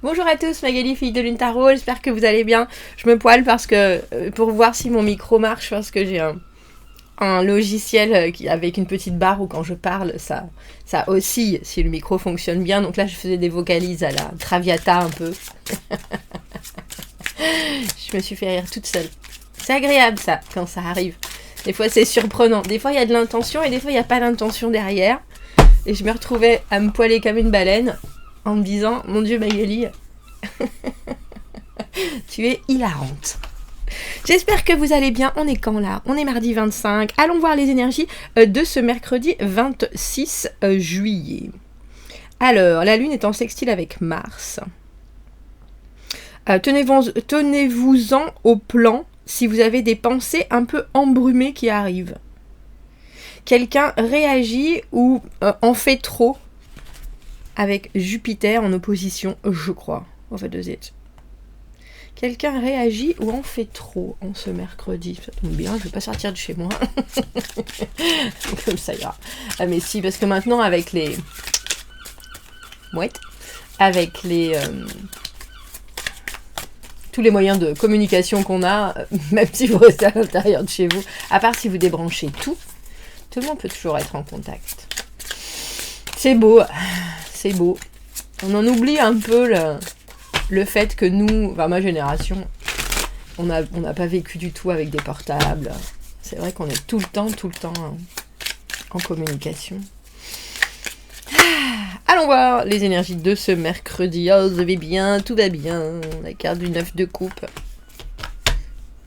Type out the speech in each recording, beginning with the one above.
Bonjour à tous, Magali, fille de Lune Tarot, j'espère que vous allez bien. Je me poile parce que pour voir si mon micro marche, parce que j'ai un logiciel avec une petite barre où quand je parle, ça oscille si le micro fonctionne bien. Donc là, je faisais des vocalises à la Traviata un peu. Je me suis fait rire toute seule. C'est agréable ça, quand ça arrive. Des fois, c'est surprenant. Des fois, il y a de l'intention et des fois, il n'y a pas d'intention derrière. Et je me retrouvais à me poiler comme une baleine en me disant, mon Dieu Magali, tu es hilarante. J'espère que vous allez bien. On est quand là? On est mardi 25. Allons voir les énergies de ce mercredi 26 juillet. Alors, la Lune est en sextile avec Mars. Tenez-vous-en au plan si vous avez des pensées un peu embrumées qui arrivent. Quelqu'un réagit ou en fait trop avec Jupiter en opposition, je crois. En fait, deux études. Quelqu'un réagit ou en fait trop en ce mercredi. Ça tombe bien, je ne vais pas sortir de chez moi. Comme ça ira. Ah mais si, parce que maintenant avec les... avec les... tous les moyens de communication qu'on a, même si vous restez à l'intérieur de chez vous, à part si vous débranchez tout le monde peut toujours être en contact. C'est beau. C'est beau. On en oublie un peu le fait que nous, enfin ma génération, on n'a pas vécu du tout avec des portables. C'est vrai qu'on est tout le temps en communication. Allons voir les énergies de ce mercredi. Oh, vous allez bien, tout va bien. La carte du 9 de coupe.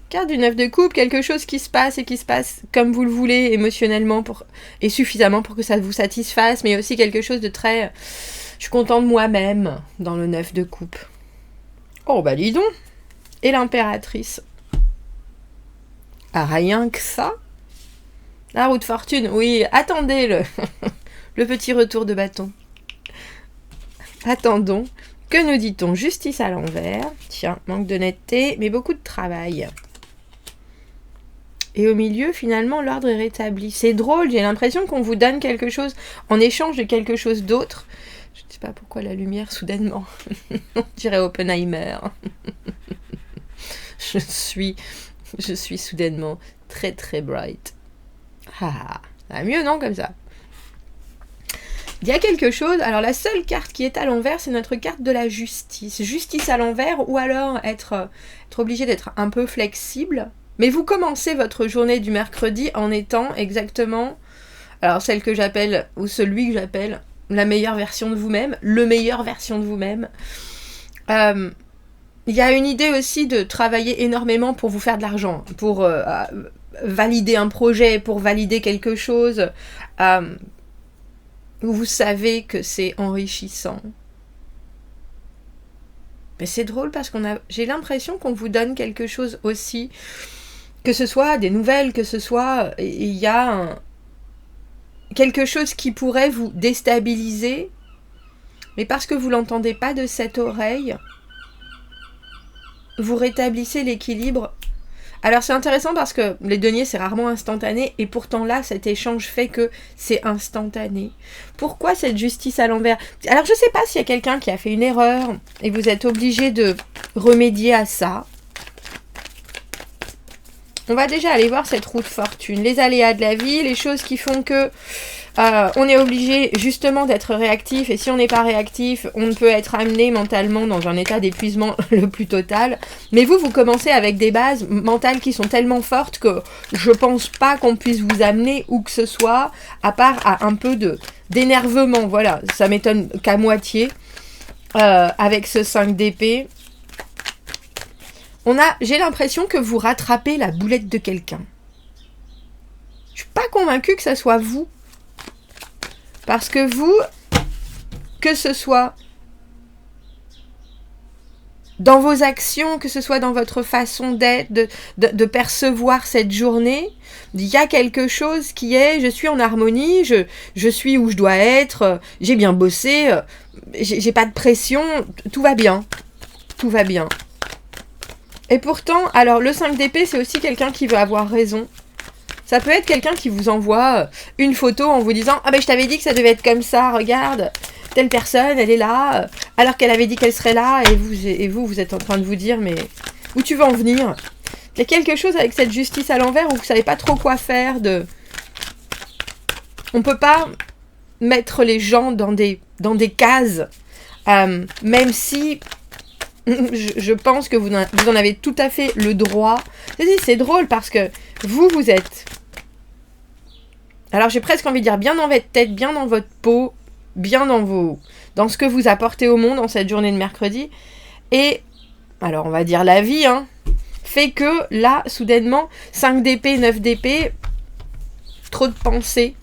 Carte du 9 de coupe, quelque chose qui se passe et qui se passe comme vous le voulez émotionnellement et suffisamment pour que ça vous satisfasse, mais aussi quelque chose de très... Je suis contente de moi-même dans le 9 de coupe. Oh bah dis donc. Et l'impératrice. Ah, rien que ça. La roue de fortune, oui, attendez le petit retour de bâton. Attendons. Que nous dit-on? Justice à l'envers. Tiens, manque d'honnêteté, mais beaucoup de travail. Et au milieu, finalement, l'ordre est rétabli. C'est drôle, j'ai l'impression qu'on vous donne quelque chose en échange de quelque chose d'autre. Je ne sais pas pourquoi la lumière, soudainement. On dirait Oppenheimer. Je suis soudainement très très bright. Ah, mieux non, comme ça. Il y a quelque chose, alors la seule carte qui est à l'envers, c'est notre carte de la justice. Justice à l'envers, ou alors être obligé d'être un peu flexible. Mais vous commencez votre journée du mercredi en étant exactement, alors celle que j'appelle, ou celui que j'appelle, la meilleure version de vous-même, le meilleure version de vous-même. Il y a une idée aussi de travailler énormément pour vous faire de l'argent, pour valider un projet, pour valider quelque chose, où vous savez que c'est enrichissant. Mais c'est drôle parce j'ai l'impression qu'on vous donne quelque chose aussi, que ce soit des nouvelles, que ce soit... Il y a quelque chose qui pourrait vous déstabiliser, mais parce que vous ne l'entendez pas de cette oreille, vous rétablissez l'équilibre. Alors c'est intéressant parce que les deniers c'est rarement instantané, et pourtant là cet échange fait que c'est instantané. Pourquoi cette justice à l'envers? Alors je sais pas s'il y a quelqu'un qui a fait une erreur et vous êtes obligé de remédier à ça. On va déjà aller voir cette roue de fortune, les aléas de la vie, les choses qui font que on est obligé justement d'être réactif, et si on n'est pas réactif, on peut être amené mentalement dans un état d'épuisement le plus total. Mais vous commencez avec des bases mentales qui sont tellement fortes que je pense pas qu'on puisse vous amener où que ce soit, à part à un peu d'énervement. Voilà, ça m'étonne qu'à moitié, avec ce 5 d'épée. J'ai l'impression que vous rattrapez la boulette de quelqu'un. Je suis pas convaincue que ça soit vous. Parce que vous, que ce soit dans vos actions, que ce soit dans votre façon d'être, de percevoir cette journée, il y a quelque chose qui est, je suis en harmonie, je suis où je dois être, j'ai bien bossé, j'ai pas de pression, tout va bien. Tout va bien. Et pourtant, alors le 5 d'épée, c'est aussi quelqu'un qui veut avoir raison. Ça peut être quelqu'un qui vous envoie une photo en vous disant « Ah ben je t'avais dit que ça devait être comme ça, regarde, telle personne, elle est là, alors qu'elle avait dit qu'elle serait là, et vous êtes en train de vous dire, mais où tu veux en venir? Il y a quelque chose avec cette justice à l'envers où vous savez pas trop quoi faire. On peut pas mettre les gens dans des cases, même si je pense que vous en avez tout à fait le droit. C'est drôle parce que vous êtes... Alors j'ai presque envie de dire bien dans votre tête, bien dans votre peau, bien dans ce que vous apportez au monde en cette journée de mercredi. Et, alors on va dire la vie, fait que là, soudainement, 5 d'épée, 9 d'épée, trop de pensées.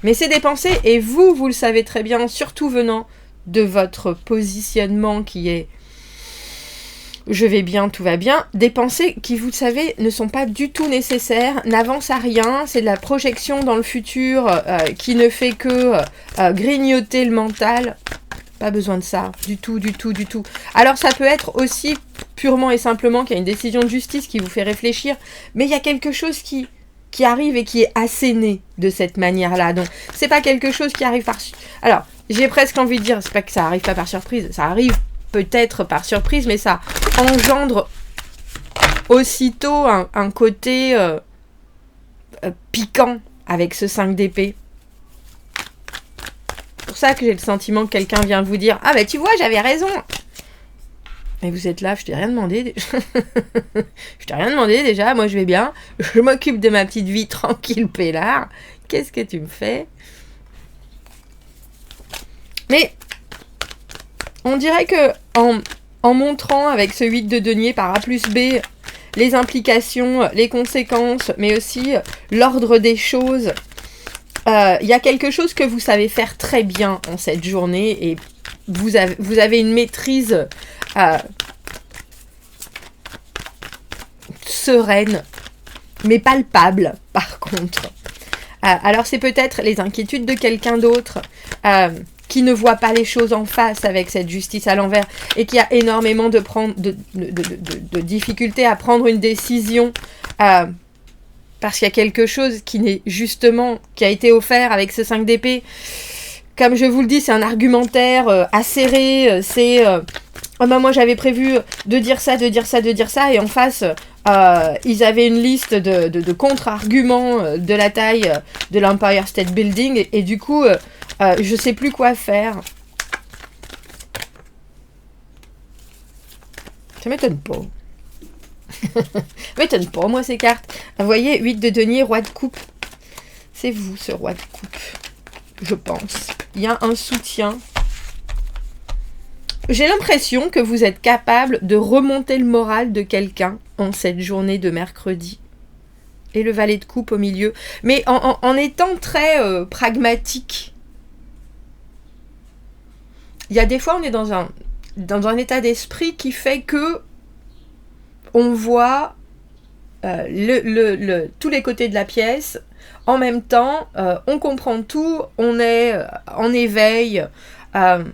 Mais c'est des pensées, et vous le savez très bien, surtout venant de votre positionnement qui est je vais bien, tout va bien, des pensées qui, vous le savez, ne sont pas du tout nécessaires, n'avancent à rien, c'est de la projection dans le futur qui ne fait que grignoter le mental. Pas besoin de ça, du tout. Alors ça peut être aussi purement et simplement qu'il y a une décision de justice qui vous fait réfléchir, mais il y a quelque chose qui arrive et qui est asséné de cette manière-là. Donc c'est pas quelque chose qui arrive par... Alors, j'ai presque envie de dire, c'est pas que ça arrive pas par surprise, ça arrive peut-être par surprise, mais ça engendre aussitôt un côté piquant avec ce 5 d'épée. C'est pour ça que j'ai le sentiment que quelqu'un vient vous dire « Ah ben tu vois, j'avais raison !» Et vous êtes là, je t'ai rien demandé. Je t'ai rien demandé déjà, moi je vais bien. Je m'occupe de ma petite vie tranquille, pélard. Qu'est-ce que tu me fais? Mais on dirait que en montrant avec ce 8 de denier par A plus B les implications, les conséquences, mais aussi l'ordre des choses, il y a quelque chose que vous savez faire très bien en cette journée et vous avez une maîtrise sereine, mais palpable par contre. Alors c'est peut-être les inquiétudes de quelqu'un d'autre qui ne voit pas les choses en face avec cette justice à l'envers et qui a énormément de difficultés à prendre une décision parce qu'il y a quelque chose qui n'est justement, qui a été offert avec ce 5 d'épée. Comme je vous le dis, c'est un argumentaire acéré, c'est oh ben moi j'avais prévu de dire ça, et en face ils avaient une liste de contre-arguments de la taille de l'Empire State Building et du coup je sais plus quoi faire. Ça m'étonne pas. M'étonne pas, moi, ces cartes. Vous voyez, 8 de denier, roi de coupe. C'est vous, ce roi de coupe. Je pense. Il y a un soutien. J'ai l'impression que vous êtes capable de remonter le moral de quelqu'un en cette journée de mercredi. Et le valet de coupe au milieu. Mais en étant très pragmatique. Il y a des fois, on est dans un état d'esprit qui fait que on voit tous les côtés de la pièce. En même temps, on comprend tout, on est en éveil par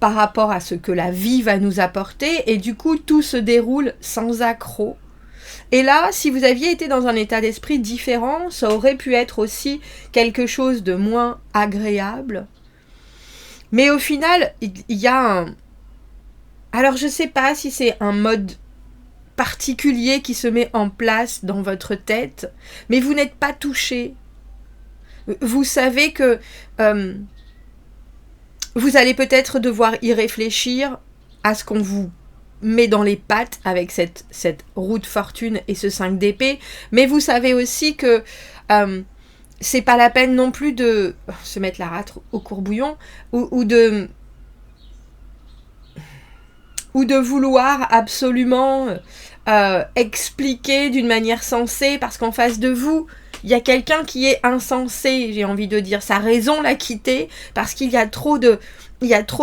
rapport à ce que la vie va nous apporter, et du coup, tout se déroule sans accroc. Et là, si vous aviez été dans un état d'esprit différent, ça aurait pu être aussi quelque chose de moins agréable. Mais au final, il y a un... Alors, je ne sais pas si c'est un mode particulier qui se met en place dans votre tête, mais vous n'êtes pas touché. Vous savez que vous allez peut-être devoir y réfléchir à ce qu'on vous met dans les pattes avec cette roue de fortune et ce 5 d'épée, mais vous savez aussi que c'est pas la peine non plus de se mettre la rate au courbouillon ou de vouloir absolument expliquer d'une manière sensée, parce qu'en face de vous, il y a quelqu'un qui est insensé, j'ai envie de dire. Sa raison l'a quitté parce qu'il y a trop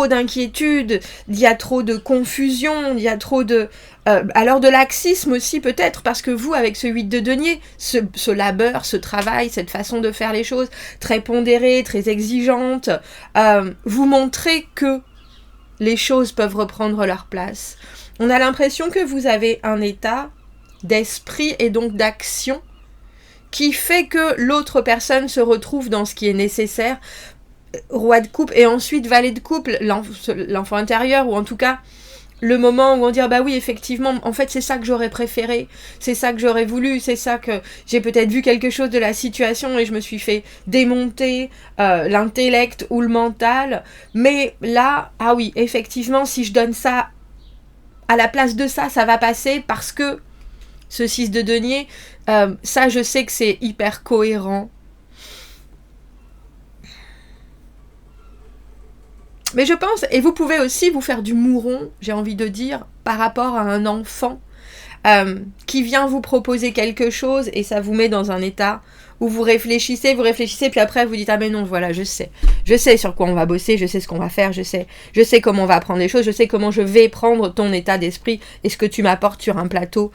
d'inquiétude, il y a trop de confusion, il y a trop de... alors de laxisme aussi peut-être, parce que vous, avec ce 8 de denier, ce labeur, ce travail, cette façon de faire les choses, très pondérée, très exigeante, vous montrez que les choses peuvent reprendre leur place. On a l'impression que vous avez un état d'esprit et donc d'action qui fait que l'autre personne se retrouve dans ce qui est nécessaire. roi de coupe et ensuite valet de coupe, l'enfant intérieur, ou en tout cas le moment où on dit bah oui effectivement en fait c'est ça que j'aurais préféré, c'est ça que j'aurais voulu, c'est ça que j'ai peut-être vu quelque chose de la situation et je me suis fait démonter l'intellect ou le mental, mais là ah oui effectivement si je donne ça à la place de ça, ça va passer parce que ce 6 de denier, ça je sais que c'est hyper cohérent. Mais je pense, et vous pouvez aussi vous faire du mouron, j'ai envie de dire, par rapport à un enfant qui vient vous proposer quelque chose et ça vous met dans un état où vous réfléchissez, puis après vous dites ah mais non voilà je sais sur quoi on va bosser, je sais ce qu'on va faire, je sais comment on va apprendre les choses, je sais comment je vais prendre ton état d'esprit et ce que tu m'apportes sur un plateau.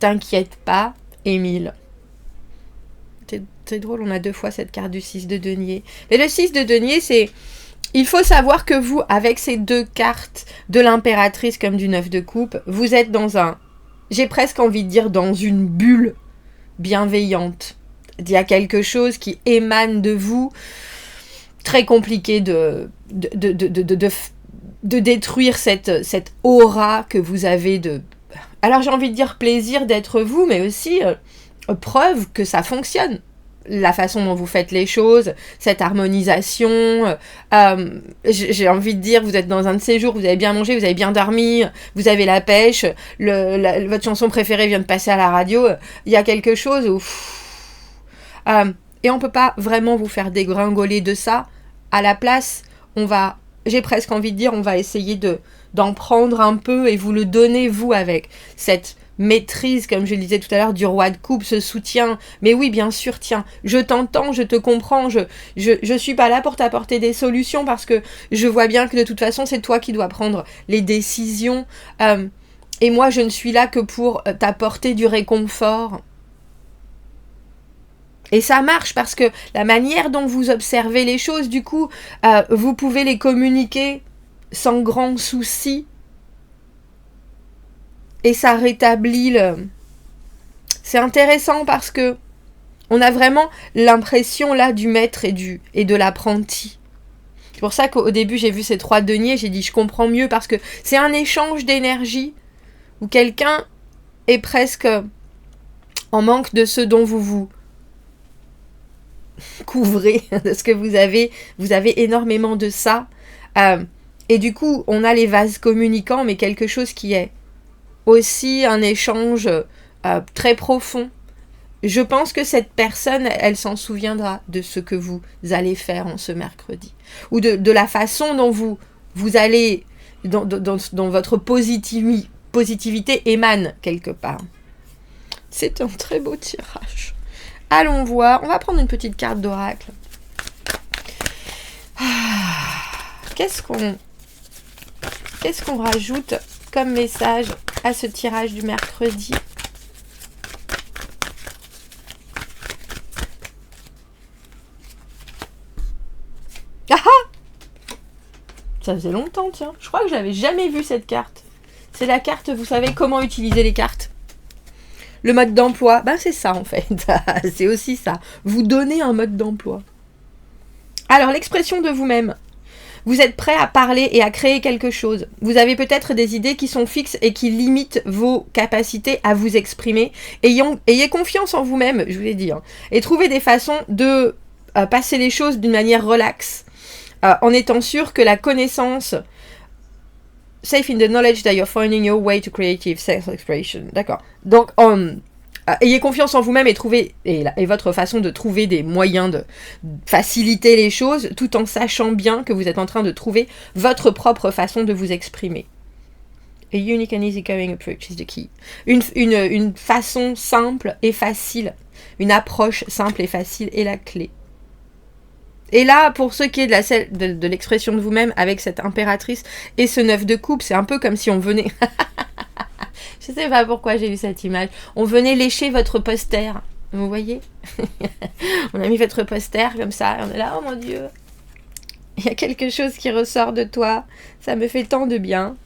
T'inquiète pas, Émile. C'est drôle, on a 2 fois cette carte du 6 de denier. Mais le 6 de denier, c'est... Il faut savoir que vous, avec ces 2 cartes de l'impératrice comme du 9 de coupe, vous êtes dans un... J'ai presque envie de dire dans une bulle bienveillante. Il y a quelque chose qui émane de vous, très compliqué de détruire cette aura que vous avez de... Alors j'ai envie de dire plaisir d'être vous, mais aussi preuve que ça fonctionne. La façon dont vous faites les choses, cette harmonisation, j'ai envie de dire, vous êtes dans un de ces jours, vous avez bien mangé, vous avez bien dormi, vous avez la pêche, votre chanson préférée vient de passer à la radio, il y a quelque chose où... et on peut pas vraiment vous faire dégringoler de ça. À la place, j'ai presque envie de dire, on va essayer d'en prendre un peu et vous le donner, vous, avec cette maîtrise, comme je le disais tout à l'heure, du roi de coupe, ce soutien. Mais oui, bien sûr, tiens, je t'entends, je te comprends, je suis pas là pour t'apporter des solutions parce que je vois bien que de toute façon, c'est toi qui dois prendre les décisions. Et moi, je ne suis là que pour t'apporter du réconfort. Et ça marche parce que la manière dont vous observez les choses, du coup, vous pouvez les communiquer sans grand souci. Et ça rétablit C'est intéressant parce que on a vraiment l'impression là du maître et de l'apprenti. C'est pour ça qu'au début j'ai vu ces 3 deniers, j'ai dit je comprends mieux parce que c'est un échange d'énergie où quelqu'un est presque en manque de ce dont vous couvrez, de ce que vous avez énormément de ça. Et du coup on a les vases communicants, mais quelque chose qui est aussi un échange très profond. Je pense que cette personne, elle s'en souviendra de ce que vous allez faire en ce mercredi. Ou de la façon dont vous allez, dont votre positivité émane quelque part. C'est un très beau tirage. Allons voir. On va prendre une petite carte d'oracle. Qu'est-ce qu'on rajoute comme message à ce tirage du mercredi? Ah ah! Ça faisait longtemps, tiens. Je crois que j'avais jamais vu cette carte. C'est la carte, vous savez comment utiliser les cartes. Le mode d'emploi, c'est ça en fait. C'est aussi ça. Vous donnez un mode d'emploi. Alors, l'expression de vous-même. Vous êtes prêt à parler et à créer quelque chose. Vous avez peut-être des idées qui sont fixes et qui limitent vos capacités à vous exprimer. Ayez confiance en vous-même, je vous l'ai dit. Et trouvez des façons de passer les choses d'une manière relaxe. En étant sûr que la connaissance... Safe in the knowledge that you're finding your way to creative self-expression. D'accord. Donc, ayez confiance en vous-même et votre façon de trouver des moyens de faciliter les choses tout en sachant bien que vous êtes en train de trouver votre propre façon de vous exprimer. A unique and easygoing approach is the key. Une façon simple et facile, une approche simple et facile est la clé. Et là, pour ce qui est de l'expression de vous-même avec cette impératrice et ce 9 de coupe, c'est un peu comme si on venait... Je sais pas pourquoi j'ai eu cette image. On venait lécher votre poster. Vous voyez? On a mis votre poster comme ça. Et on est là, oh mon Dieu. Il y a quelque chose qui ressort de toi. Ça me fait tant de bien.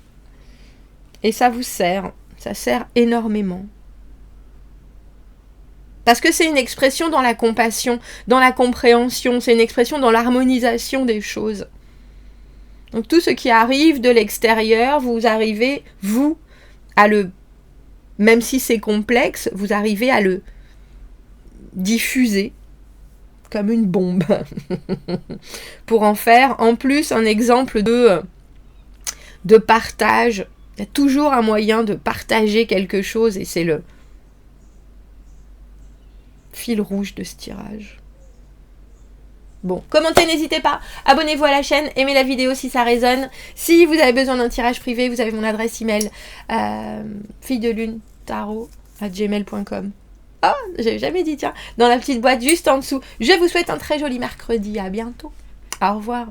Et ça vous sert. Ça sert énormément. Parce que c'est une expression dans la compassion, dans la compréhension, c'est une expression dans l'harmonisation des choses. Donc tout ce qui arrive de l'extérieur, vous arrivez, vous, à le... Même si c'est complexe, vous arrivez à le diffuser comme une bombe. Pour en faire, en plus, un exemple de partage. Il y a toujours un moyen de partager quelque chose et c'est le fil rouge de ce tirage. Bon, commentez, n'hésitez pas, abonnez-vous à la chaîne, aimez la vidéo si ça résonne. Si vous avez besoin d'un tirage privé, vous avez mon adresse email filledelune@gmail.com. Oh, j'avais jamais dit, tiens, dans la petite boîte juste en dessous. Je vous souhaite un très joli mercredi, à bientôt. Au revoir.